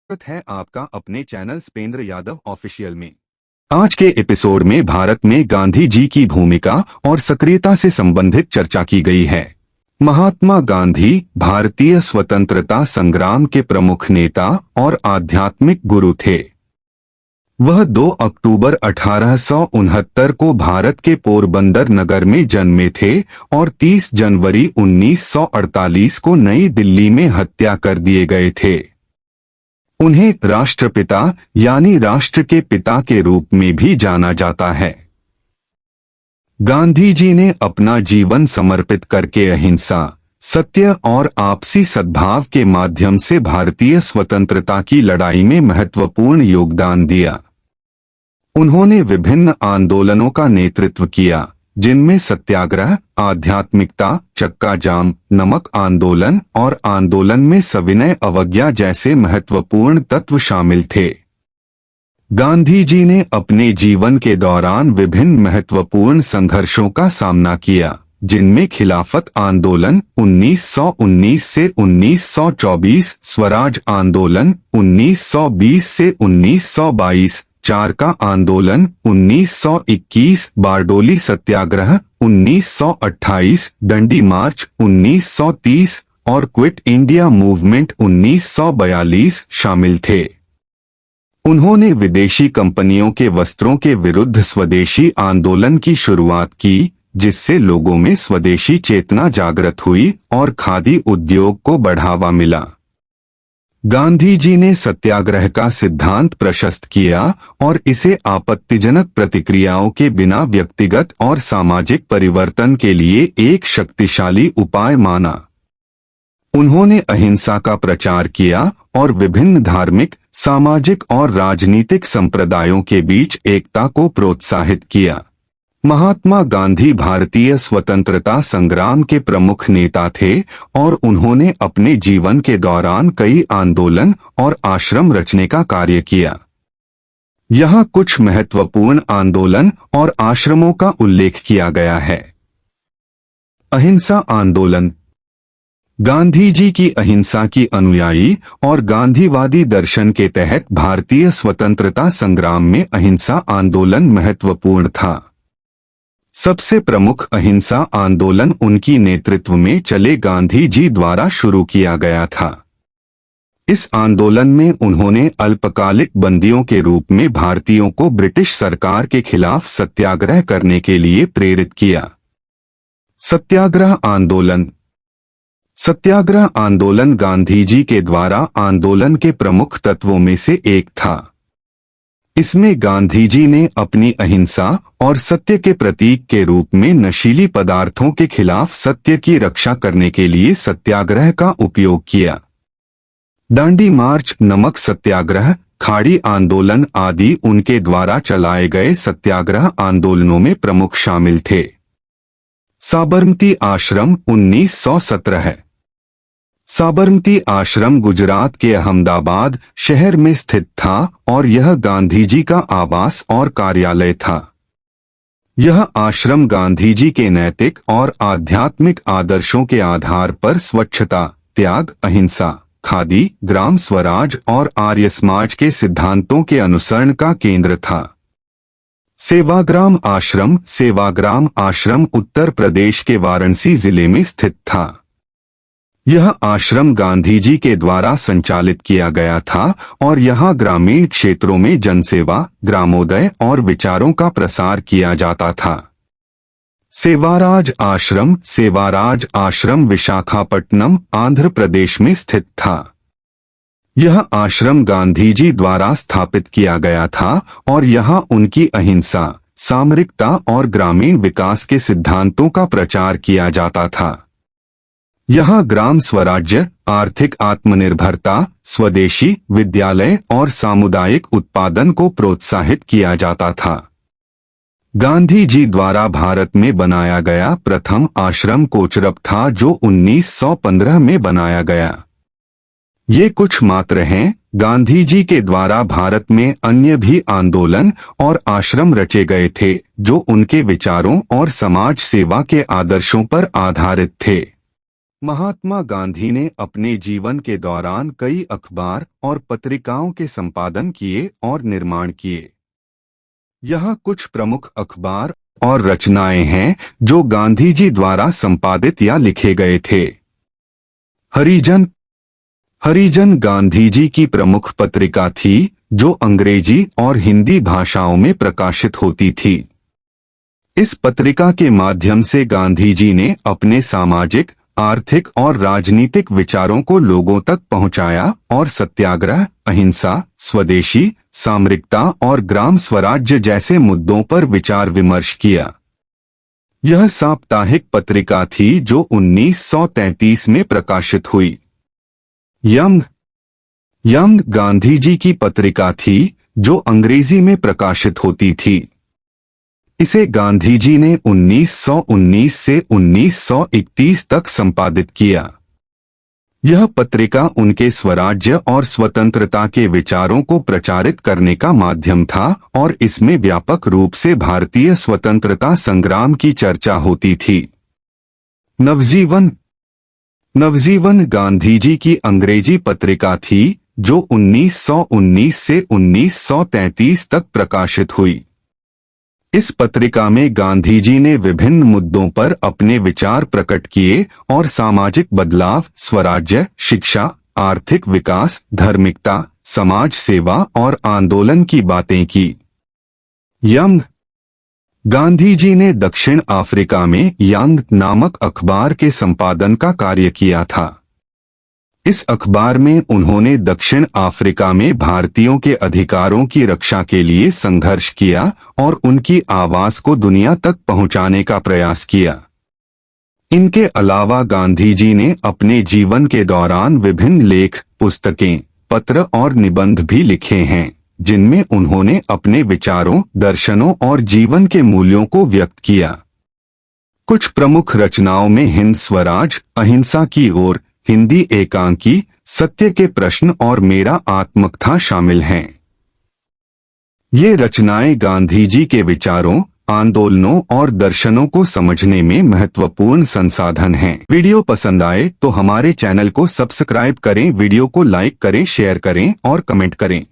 स्वागत है आपका अपने चैनल स्पेंद्र यादव ऑफिशियल में। आज के एपिसोड में भारत में गांधी जी की भूमिका और सक्रियता से संबंधित चर्चा की गई है। महात्मा गांधी भारतीय स्वतंत्रता संग्राम के प्रमुख नेता और आध्यात्मिक गुरु थे। वह 2 अक्टूबर 1869 को भारत के पोरबंदर नगर में जन्मे थे और 30 जनवरी 1948 को नई दिल्ली में हत्या कर दिए गए थे। उन्हें राष्ट्रपिता यानी राष्ट्र के पिता के रूप में भी जाना जाता है। गांधी जी ने अपना जीवन समर्पित करके अहिंसा, सत्य और आपसी सद्भाव के माध्यम से भारतीय स्वतंत्रता की लड़ाई में महत्वपूर्ण योगदान दिया। उन्होंने विभिन्न आंदोलनों का नेतृत्व किया, जिनमें सत्याग्रह, आध्यात्मिकता, चक्का जाम, नमक आंदोलन और आंदोलन में सविनय अवज्ञा जैसे महत्वपूर्ण तत्व शामिल थे। गांधी जी ने अपने जीवन के दौरान विभिन्न महत्वपूर्ण संघर्षों का सामना किया, जिनमें खिलाफत आंदोलन 1919 से 1924, स्वराज आंदोलन 1920 से 1922, चारका आंदोलन 1921, बारडोली सत्याग्रह 1928, डंडी मार्च 1930 और क्विट इंडिया मूवमेंट 1942 शामिल थे। उन्होंने विदेशी कंपनियों के वस्त्रों के विरुद्ध स्वदेशी आंदोलन की शुरुआत की, जिससे लोगों में स्वदेशी चेतना जागृत हुई और खादी उद्योग को बढ़ावा मिला। गांधी जी ने सत्याग्रह का सिद्धांत प्रशस्त किया और इसे आपत्तिजनक प्रतिक्रियाओं के बिना व्यक्तिगत और सामाजिक परिवर्तन के लिए एक शक्तिशाली उपाय माना। उन्होंने अहिंसा का प्रचार किया और विभिन्न धार्मिक, सामाजिक और राजनीतिक संप्रदायों के बीच एकता को प्रोत्साहित किया। महात्मा गांधी भारतीय स्वतंत्रता संग्राम के प्रमुख नेता थे और उन्होंने अपने जीवन के दौरान कई आंदोलन और आश्रम रचने का कार्य किया। यहाँ कुछ महत्वपूर्ण आंदोलन और आश्रमों का उल्लेख किया गया है। अहिंसा आंदोलन। गांधी जी की अहिंसा की अनुयायी और गांधीवादी दर्शन के तहत भारतीय स्वतंत्रता संग्राम में अहिंसा आंदोलन महत्वपूर्ण था। सबसे प्रमुख अहिंसा आंदोलन उनकी नेतृत्व में चले गांधी जी द्वारा शुरू किया गया था। इस आंदोलन में उन्होंने अल्पकालिक बंदियों के रूप में भारतीयों को ब्रिटिश सरकार के खिलाफ सत्याग्रह करने के लिए प्रेरित किया। सत्याग्रह आंदोलन। सत्याग्रह आंदोलन गांधी जी के द्वारा आंदोलन के प्रमुख तत्वों में से एक था। इसमें गांधी जी ने अपनी अहिंसा और सत्य के प्रतीक के रूप में नशीली पदार्थों के खिलाफ सत्य की रक्षा करने के लिए सत्याग्रह का उपयोग किया। दांडी मार्च, नमक सत्याग्रह, खाड़ी आंदोलन आदि उनके द्वारा चलाए गए सत्याग्रह आंदोलनों में प्रमुख शामिल थे। साबरमती आश्रम 1917 है। साबरमती आश्रम गुजरात के अहमदाबाद शहर में स्थित था और यह गांधी जी का आवास और कार्यालय था। यह आश्रम गांधी जी के नैतिक और आध्यात्मिक आदर्शों के आधार पर स्वच्छता, त्याग, अहिंसा, खादी, ग्राम स्वराज और आर्य समाज के सिद्धांतों के अनुसरण का केंद्र था। सेवाग्राम आश्रम। सेवाग्राम आश्रम उत्तर प्रदेश के वाराणसी जिले में स्थित था। यह आश्रम गांधी जी के द्वारा संचालित किया गया था और यहाँ ग्रामीण क्षेत्रों में जनसेवा, ग्रामोदय और विचारों का प्रसार किया जाता था। सेवाराज आश्रम। सेवाराज आश्रम विशाखापट्टनम, आंध्र प्रदेश में स्थित था। यह आश्रम गांधी जी द्वारा स्थापित किया गया था और यहाँ उनकी अहिंसा, सामरिकता और ग्रामीण विकास के सिद्धांतों का प्रचार किया जाता था। यहाँ ग्राम स्वराज्य, आर्थिक आत्मनिर्भरता, स्वदेशी, विद्यालय और सामुदायिक उत्पादन को प्रोत्साहित किया जाता था। गांधी जी द्वारा भारत में बनाया गया प्रथम आश्रम कोचरब था, जो 1915 में बनाया गया। ये कुछ मात्र हैं। गांधी जी के द्वारा भारत में अन्य भी आंदोलन और आश्रम रचे गए थे, जो उनके विचारों और समाज सेवा के आदर्शों पर आधारित थे। महात्मा गांधी ने अपने जीवन के दौरान कई अखबार और पत्रिकाओं के संपादन किए और निर्माण किए। यहाँ कुछ प्रमुख अखबार और रचनाएं हैं जो गांधी जी द्वारा संपादित या लिखे गए थे। हरिजन गांधी जी की प्रमुख पत्रिका थी जो अंग्रेजी और हिंदी भाषाओं में प्रकाशित होती थी। इस पत्रिका के माध्यम से गांधी जी ने अपने सामाजिक, आर्थिक और राजनीतिक विचारों को लोगों तक पहुंचाया और सत्याग्रह, अहिंसा, स्वदेशी, सामरिकता और ग्राम स्वराज्य जैसे मुद्दों पर विचार विमर्श किया। यह साप्ताहिक पत्रिका थी जो 1933 में प्रकाशित हुई। यंग गांधी जी की पत्रिका थी जो अंग्रेजी में प्रकाशित होती थी। इसे गांधी जी ने 1919 से 1931 तक संपादित किया। यह पत्रिका उनके स्वराज्य और स्वतंत्रता के विचारों को प्रचारित करने का माध्यम था और इसमें व्यापक रूप से भारतीय स्वतंत्रता संग्राम की चर्चा होती थी। नवजीवन गांधी जी की अंग्रेजी पत्रिका थी जो 1919 से 1933 तक प्रकाशित हुई। इस पत्रिका में गांधी जी ने विभिन्न मुद्दों पर अपने विचार प्रकट किए और सामाजिक बदलाव, स्वराज्य, शिक्षा, आर्थिक विकास, धार्मिकता, समाज सेवा और आंदोलन की बातें की। गांधी जी ने दक्षिण अफ्रीका में यंग नामक अखबार के संपादन का कार्य किया था। इस अखबार में उन्होंने दक्षिण अफ्रीका में भारतीयों के अधिकारों की रक्षा के लिए संघर्ष किया और उनकी आवाज को दुनिया तक पहुंचाने का प्रयास किया। इनके अलावा गांधी जी ने अपने जीवन के दौरान विभिन्न लेख, पुस्तकें, पत्र और निबंध भी लिखे हैं जिनमें उन्होंने अपने विचारों, दर्शनों और जीवन के मूल्यों को व्यक्त किया। कुछ प्रमुख रचनाओं में हिंद स्वराज, अहिंसा की ओर, हिंदी एकांकी, सत्य के प्रश्न और मेरा आत्मकथा शामिल हैं। ये रचनाएं गांधी जी के विचारों, आंदोलनों और दर्शनों को समझने में महत्वपूर्ण संसाधन हैं। वीडियो पसंद आए तो हमारे चैनल को सब्सक्राइब करें, वीडियो को लाइक करें, शेयर करें और कमेंट करें।